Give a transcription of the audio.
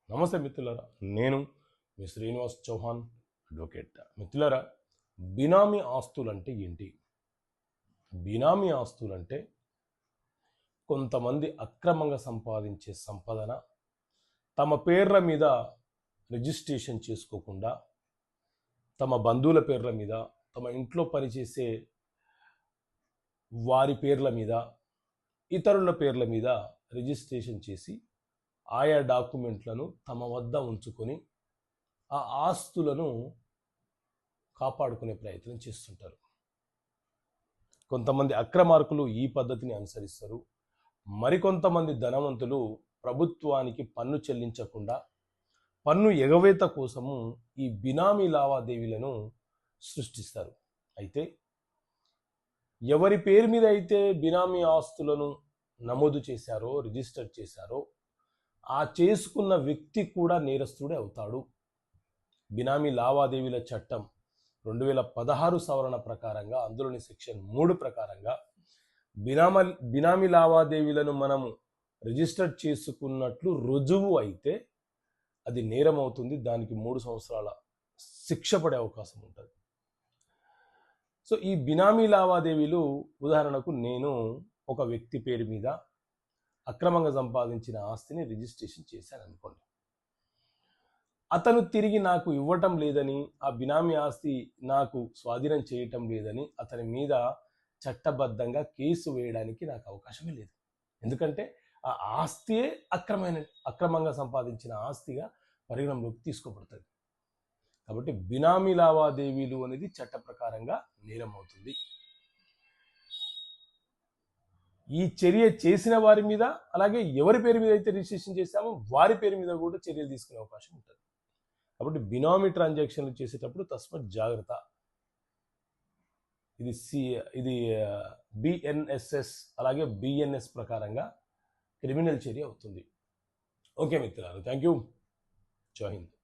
నమస్తే మిత్రులారా, నేను మీ శ్రీనివాస్ చౌహాన్ అడ్వకేట్. మిత్రులారా, బినామీ ఆస్తులంటే ఏంటి? బినామీ ఆస్తులంటే కొంతమంది అక్రమంగా సంపాదించే సంపదన తమ పేర్ల మీద రిజిస్ట్రేషన్ చేసుకోకుండా తమ బంధువుల పేర్ల మీద, తమ ఇంట్లో పనిచేసే వారి పేర్ల మీద, ఇతరుల పేర్ల మీద రిజిస్ట్రేషన్ చేసి ఆయా డాక్యుమెంట్లను తమ వద్ద ఉంచుకొని ఆ ఆస్తులను కాపాడుకునే ప్రయత్నం చేస్తుంటారు. కొంతమంది అక్రమార్కులు ఈ పద్ధతిని అనుసరిస్తారు. మరికొంతమంది ధనవంతులు ప్రభుత్వానికి పన్ను చెల్లించకుండా పన్ను ఎగవేత కోసము ఈ బినామీ లావాదేవీలను సృష్టిస్తారు. అయితే ఎవరి పేరు మీద అయితే బినామీ ఆస్తులను నమోదు చేశారో, రిజిస్టర్ చేశారో, ఆ చేసుకున్న వ్యక్తి కూడా నేరస్తుడే అవుతాడు. బినామీ లావాదేవీల చట్టం 2016 సవరణ ప్రకారంగా, అందులోని సెక్షన్ 3 ప్రకారంగా బినామీ లావాదేవీలను మనము రిజిస్టర్ చేసుకున్నట్లు రుజువు అయితే అది నేరం అవుతుంది. దానికి 3 సంవత్సరాల శిక్ష పడే అవకాశం ఉంటుంది. సో ఈ బినామీ లావాదేవీలు, ఉదాహరణకు నేను ఒక వ్యక్తి పేరు మీద అక్రమంగా సంపాదించిన ఆస్తిని రిజిస్ట్రేషన్ చేశాను అనుకోండి. అతను తిరిగి నాకు ఇవ్వటం లేదని, ఆ బినామీ ఆస్తి నాకు స్వాధీనం చేయటం లేదని అతని మీద చట్టబద్ధంగా కేసు వేయడానికి నాకు అవకాశమే లేదు. ఎందుకంటే ఆ ఆస్తియే అక్రమంగా సంపాదించిన ఆస్తిగా పరిగణలోకి తీసుకోబడుతుంది. కాబట్టి బినామీ లావాదేవీలు అనేది చట్ట ప్రకారంగా నేరం అవుతుంది. ఈ చర్య చేసిన వారి మీద, అలాగే ఎవరి పేరు మీద అయితే రిజిస్ట్రేషన్ చేశామో వారి పేరు మీద కూడా చర్యలు తీసుకునే అవకాశం ఉంటుంది. కాబట్టి బినామీ ట్రాన్సాక్షన్లు చేసేటప్పుడు తస్మత్ జాగ్రత్త. ఇది బిఎన్ఎస్ఎస్ అలాగే బిఎన్ఎస్ ప్రకారంగా క్రిమినల్ చర్య అవుతుంది. ఓకే మిత్రులారా, థ్యాంక్ యూ. జై హింద్.